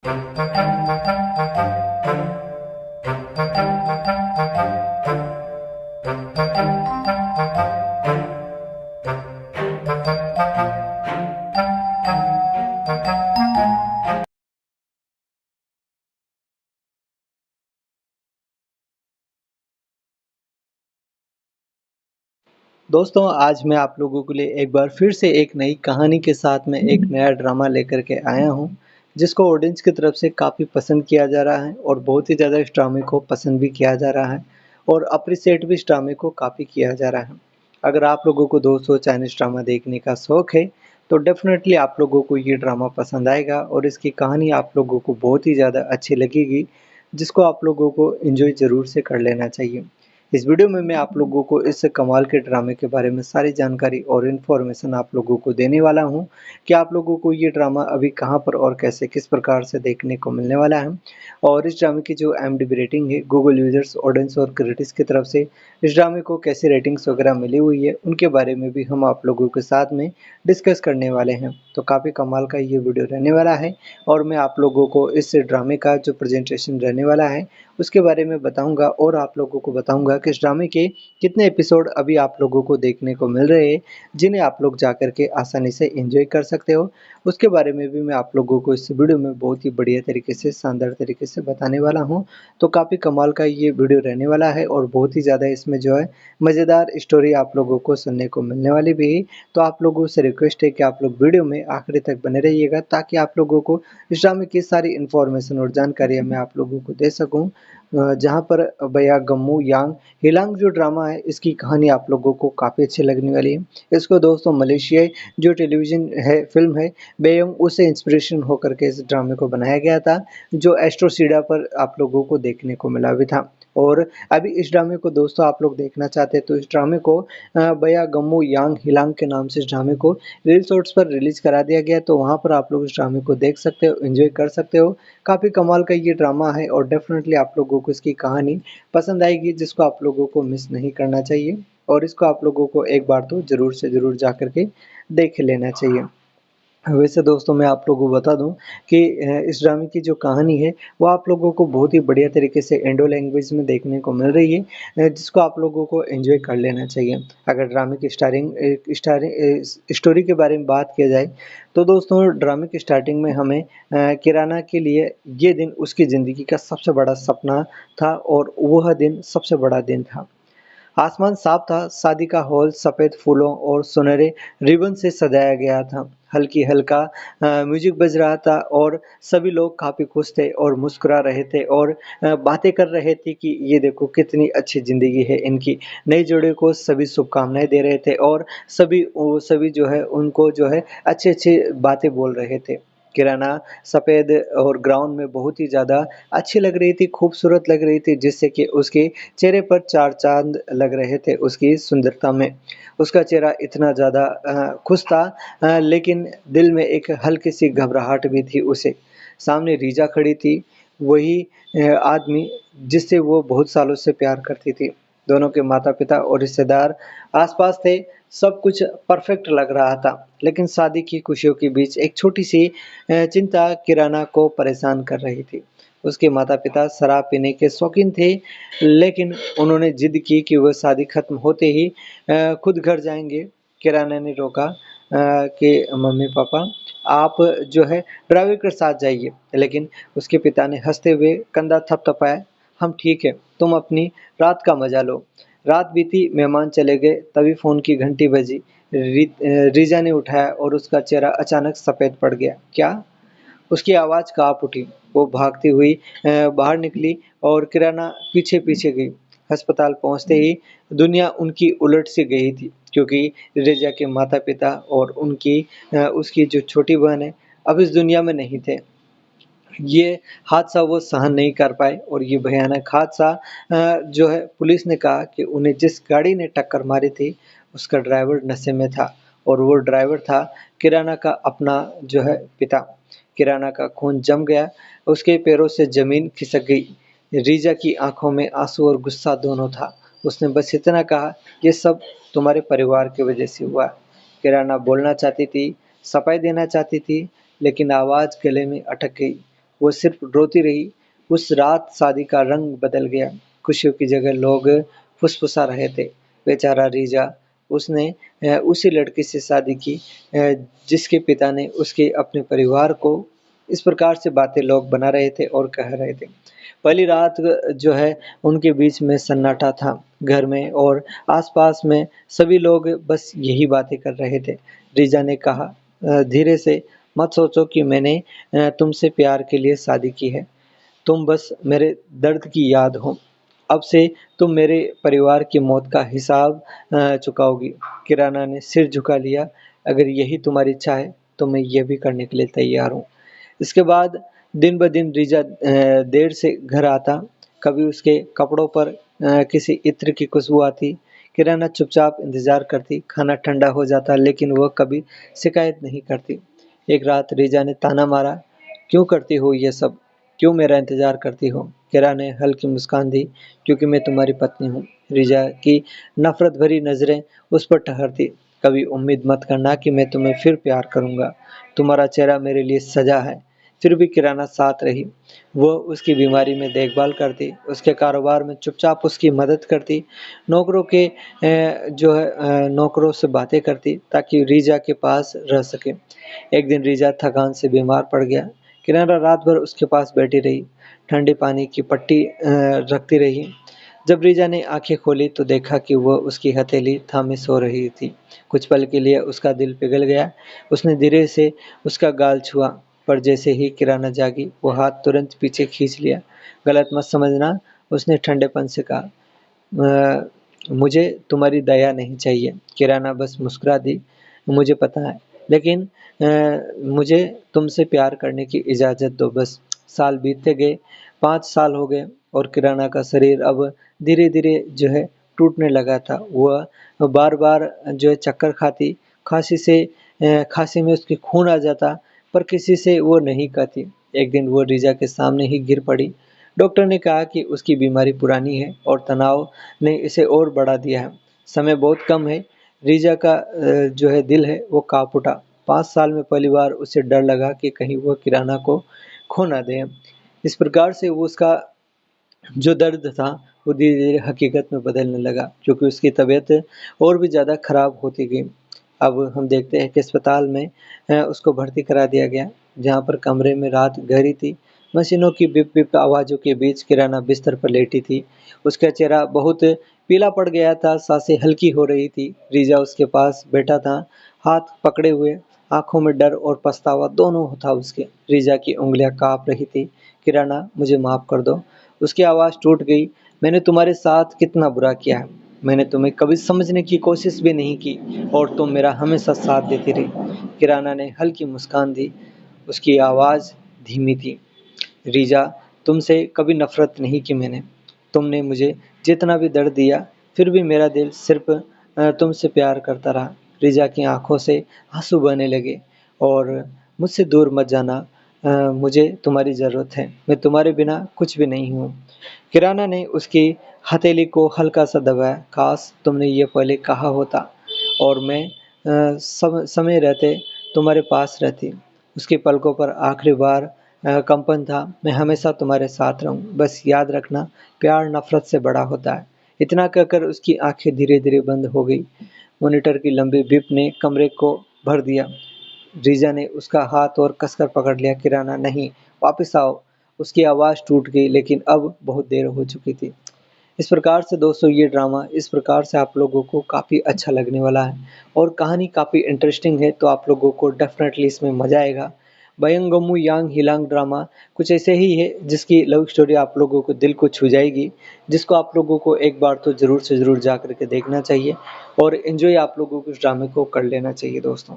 दोस्तों, आज मैं आप लोगों के लिए एक बार फिर से एक नई कहानी के साथ में एक नया ड्रामा लेकर के आया हूँ, जिसको ऑडियंस की तरफ से काफ़ी पसंद किया जा रहा है और बहुत ही ज़्यादा इस ड्रामे को पसंद भी किया जा रहा है और अप्रिशिएट भी इस ड्रामे को काफ़ी किया जा रहा है। अगर आप लोगों को दोस्तों चाइनीज़ ड्रामा देखने का शौक है, तो डेफ़िनेटली आप लोगों को ये ड्रामा पसंद आएगा और इसकी कहानी आप लोगों को बहुत ही ज़्यादा अच्छी लगेगी, जिसको आप लोगों को एन्जॉय ज़रूर से कर लेना चाहिए। इस वीडियो में मैं आप लोगों को इस कमाल के ड्रामे के बारे में सारी जानकारी और इन्फॉर्मेशन आप लोगों को देने वाला हूं कि आप लोगों को ये ड्रामा अभी कहां पर और कैसे किस प्रकार से देखने को मिलने वाला है। और इस ड्रामे की जो IMDb रेटिंग है, गूगल यूजर्स, ऑडियंस और क्रिटिक्स की तरफ से इस ड्रामे को कैसी रेटिंग्स वगैरह मिली हुई है, उनके बारे में भी हम आप लोगों के साथ में डिस्कस करने वाले हैं। तो काफ़ी कमाल का ये वीडियो रहने वाला है और मैं आप लोगों को इस ड्रामे का जो प्रेजेंटेशन रहने वाला है उसके बारे में बताऊंगा और आप लोगों को बताऊंगा कि इस ड्रामे के कितने एपिसोड अभी आप लोगों को देखने को मिल रहे हैं, जिन्हें आप लोग जाकर के आसानी से एंजॉय कर सकते हो। उसके बारे में भी मैं आप लोगों को इस वीडियो में बहुत ही बढ़िया तरीके से, शानदार तरीके से बताने वाला हूं। तो काफ़ी कमाल का ये वीडियो रहने वाला है और बहुत ही ज़्यादा इसमें जो है मज़ेदार स्टोरी आप लोगों को सुनने को मिलने वाली भी है। तो आप लोगों से रिक्वेस्ट है कि आप लोग वीडियो में आखिरी तक बने रहिएगा, ताकि आप लोगों को इस ड्रामे की सारी इन्फॉर्मेशन और जानकारियाँ मैं आप लोगों को दे सकूँ। जहाँ पर भैया गम्मू यांग हिलांग जो ड्रामा है, इसकी कहानी आप लोगों को काफ़ी अच्छी लगने वाली है। इसको दोस्तों मलेशियाई जो टेलीविज़न है, फ़िल्म है बेयोंग, उससे इंस्पिरेशन होकर के इस ड्रामे को बनाया गया था, जो एस्ट्रो सीडा पर आप लोगों को देखने को मिला भी था। और अभी इस ड्रामे को दोस्तों आप लोग देखना चाहते हैं तो इस ड्रामे को भैया गम्मू यांग हिलांग के नाम से इस ड्रामे को रील शॉर्ट्स पर रिलीज़ करा दिया गया है, तो वहाँ पर आप लोग इस ड्रामे को देख सकते हो, एन्जॉय कर सकते हो। काफ़ी कमाल का ये ड्रामा है और डेफ़िनेटली आप लोगों को इसकी कहानी पसंद आएगी, जिसको आप लोगों को मिस नहीं करना चाहिए और इसको आप लोगों को एक बार तो ज़रूर से ज़रूर जा कर के देख लेना चाहिए। वैसे दोस्तों मैं आप लोगों को बता दूं कि इस ड्रामे की जो कहानी है वो आप लोगों को बहुत ही बढ़िया तरीके से इंडो लैंग्वेज में देखने को मिल रही है, जिसको आप लोगों को एंजॉय कर लेना चाहिए। अगर ड्रामे की स्टोरी के बारे में बात किया जाए, तो दोस्तों ड्रामे की स्टार्टिंग में हमें किराना के लिए ये दिन उसकी ज़िंदगी का सबसे बड़ा सपना था और वह दिन सबसे बड़ा दिन था। आसमान साफ था, शादी का हॉल सफ़ेद फूलों और सुनहरे रिबन से सजाया गया था। हल्की हल्का म्यूजिक बज रहा था और सभी लोग काफ़ी खुश थे और मुस्कुरा रहे थे और बातें कर रहे थे कि ये देखो कितनी अच्छी ज़िंदगी है इनकी। नए जोड़े को सभी शुभकामनाएँ दे रहे थे और सभी जो है उनको जो है अच्छी-अच्छी बातें बोल रहे थे। किराना सफ़ेद और ग्राउंड में बहुत ही ज़्यादा अच्छी लग रही थी, खूबसूरत लग रही थी, जिससे कि उसके चेहरे पर 4 चाँद लग रहे थे उसकी सुंदरता में। उसका चेहरा इतना ज़्यादा खुश था, लेकिन दिल में एक हल्की-सी घबराहट भी थी उसे। सामने रीजा खड़ी थी, वही आदमी जिससे वो बहुत सालों से प्यार करती थी। दोनों के माता-पिता और रिश्तेदार आस-पास थे, सब कुछ परफेक्ट लग रहा था। लेकिन शादी की खुशियों के बीच एक छोटी-सी चिंता किराना को परेशान कर रही थी। उसके माता-पिता शराब पीने के शौकीन थे, लेकिन उन्होंने ज़िद की कि वह शादी खत्म होते ही खुद घर जाएँगे। किराना ने रोका कि मम्मी-पापा आप जो है ड्राइवर के साथ जाइए, लेकिन उसके पिता ने हँसते हुए कंधा थपथपाया, हम ठीक है, तुम अपनी रात का मज़ा लो। रात बीती, मेहमान चले गए, तभी फ़ोन की घंटी बजी। रीजा ने उठाया और उसका चेहरा अचानक सफ़ेद पड़ गया। क्या? उसकी आवाज़ काँप उठी। वो भागती हुई बाहर निकली और किराना पीछे-पीछे गई। अस्पताल पहुँचते ही दुनिया उनकी उलट-सी गई थी, क्योंकि रेजा के माता-पिता और उसकी जो छोटी बहन है, अब इस दुनिया में नहीं थे। ये हादसा वो सहन नहीं कर पाए और ये भयानक हादसा जो है पुलिस ने कहा कि उन्हें जिस गाड़ी ने टक्कर मारी थी, उसका ड्राइवर नशे में था और वो ड्राइवर था किराना का अपना जो है पिता। किराना का खून जम गया, उसके पैरों से ज़मीन खिसक गई। रीजा की आँखों में आँसू और गुस्सा दोनों था। उसने बस इतना कहा, ये सब तुम्हारे परिवार की वजह से हुआ। किराना बोलना चाहती थी, सफाई देना चाहती थी, लेकिन आवाज़ गले में अटक गई। वो सिर्फ रोती रही। उस रात शादी का रंग बदल गया। खुशियों की जगह लोग फुसफुसा रहे थे। बेचारा रीजा, उसने उसी लड़की से शादी की जिसके पिता ने उसके अपने परिवार को इस प्रकार से बातें लोग बना रहे थे और कह रहे थे। पहली रात जो है उनके बीच में सन्नाटा था घर में, और आसपास में सभी लोग बस यही बातें कर रहे थे। रीजा ने कहा धीरे से, मत सोचो कि मैंने तुमसे प्यार के लिए शादी की है। तुम बस मेरे दर्द की याद हो। अब से तुम मेरे परिवार की मौत का हिसाब चुकाओगी। किराना ने सिर झुका लिया। अगर यही तुम्हारी इच्छा है तो मैं ये भी करने के लिए तैयार हूँ। इसके बाद दिन ब दिन रीजा देर से घर आता। कभी उसके कपड़ों पर किसी इत्र की खुशबू आती। किराना चुपचाप इंतजार करती। खाना ठंडा हो जाता लेकिन वह कभी शिकायत नहीं करती। एक रात रीजा ने ताना मारा, क्यों करती हो ये सब? क्यों मेरा इंतजार करती हो? किरा ने हल्की मुस्कान दी, क्योंकि मैं तुम्हारी पत्नी हूँ। रीजा की नफरत भरी नजरें उस पर ठहरती। कभी उम्मीद मत करना कि मैं तुम्हें फिर प्यार करूंगा। तुम्हारा चेहरा मेरे लिए सजा है। फिर भी किराना साथ रही। वो उसकी बीमारी में देखभाल करती, उसके कारोबार में चुपचाप उसकी मदद करती, नौकरों के नौकरों से बातें करती ताकि रीजा के पास रह सके। एक दिन रीजा थकान से बीमार पड़ गया। किराना रात भर उसके पास बैठी रही, ठंडे पानी की पट्टी रखती रही। जब रीजा ने आंखें खोली तो देखा कि वह उसकी हथेली थामे सो रही थी। कुछ पल के लिए उसका दिल पिघल गया। उसने धीरे से उसका गाल छुआ, पर जैसे ही किराना जागी, वो हाथ तुरंत पीछे खींच लिया। गलत मत समझना, उसने ठंडेपन से कहा। मुझे तुम्हारी दया नहीं चाहिए। किराना बस मुस्कुरा दी। मुझे पता है, लेकिन मुझे तुमसे प्यार करने की इजाज़त दो बस। साल बीतते गए, 5 साल हो गए और किराना का शरीर अब धीरे-धीरे जो है टूटने लगा था। वह बार-बार जो है चक्कर खाती, खाँसी में उसके खून आ जाता, पर किसी से वो नहीं कहती। एक दिन वो रीजा के सामने ही गिर पड़ी। डॉक्टर ने कहा कि उसकी बीमारी पुरानी है और तनाव ने इसे और बढ़ा दिया है। समय बहुत कम है। रीजा का जो है दिल है वो काँप उठा। 5 साल में पहली बार उसे डर लगा कि कहीं वो किराना को खो ना दे। इस प्रकार से वो उसका जो दर्द था वो धीरे-धीरे हकीकत में बदलने लगा, क्योंकि उसकी तबीयत और भी ज़्यादा खराब होती गई। अब हम देखते हैं कि अस्पताल में उसको भर्ती करा दिया गया, जहाँ पर कमरे में रात गहरी थी। मशीनों की बिप-बिप आवाज़ों के बीच किराना बिस्तर पर लेटी थी। उसका चेहरा बहुत पीला पड़ गया था, साँसें हल्की हो रही थी। रीजा उसके पास बैठा था, हाथ पकड़े हुए, आँखों में डर और पछतावा दोनों था उसके। रीजा की उँगलियाँ काँप रही थी। किराना, मुझे माफ़ कर दो। उसकी आवाज़ टूट गई। मैंने तुम्हारे साथ कितना बुरा किया है। मैंने तुम्हें कभी समझने की कोशिश भी नहीं की और तुम मेरा हमेशा साथ देती रही। किराना ने हल्की मुस्कान दी। उसकी आवाज़ धीमी थी। रीजा, तुमसे कभी नफ़रत नहीं की मैंने। तुमने मुझे जितना भी दर्द दिया, फिर भी मेरा दिल सिर्फ़ तुमसे प्यार करता रहा। रीजा की आँखों से आँसू बहने लगे। और मुझसे दूर मत जाना, मुझे तुम्हारी ज़रूरत है। मैं तुम्हारे बिना कुछ भी नहीं हूँ। किराना ने उसकी हथेली को हल्का-सा दबाया। काश तुमने ये पहले कहा होता और मैं समय रहते तुम्हारे पास रहती। उसकी पलकों पर आखिरी बार कंपन था। मैं हमेशा तुम्हारे साथ रहूँ। बस याद रखना, प्यार नफ़रत से बड़ा होता है। इतना कहकर उसकी आँखें धीरे-धीरे बंद हो गई। मॉनिटर की लंबी बीप ने कमरे को भर दिया। रीजा ने उसका हाथ और कसकर पकड़ लिया। किराना, नहीं, वापस आओ। उसकी आवाज़ टूट गई, लेकिन अब बहुत देर हो चुकी थी। इस प्रकार से दोस्तों ये ड्रामा इस प्रकार से आप लोगों को काफ़ी अच्छा लगने वाला है और कहानी काफ़ी इंटरेस्टिंग है, तो आप लोगों को डेफ़िनेटली इसमें मज़ा आएगा। बयंगमू यांग हिलांग ड्रामा कुछ ऐसे ही है जिसकी लव स्टोरी आप लोगों को दिल को छू जाएगी, जिसको आप लोगों को एक बार तो ज़रूर से ज़रूर जा कर के देखना चाहिए और एन्जॉय आप लोगों को इस ड्रामे को कर लेना चाहिए दोस्तों।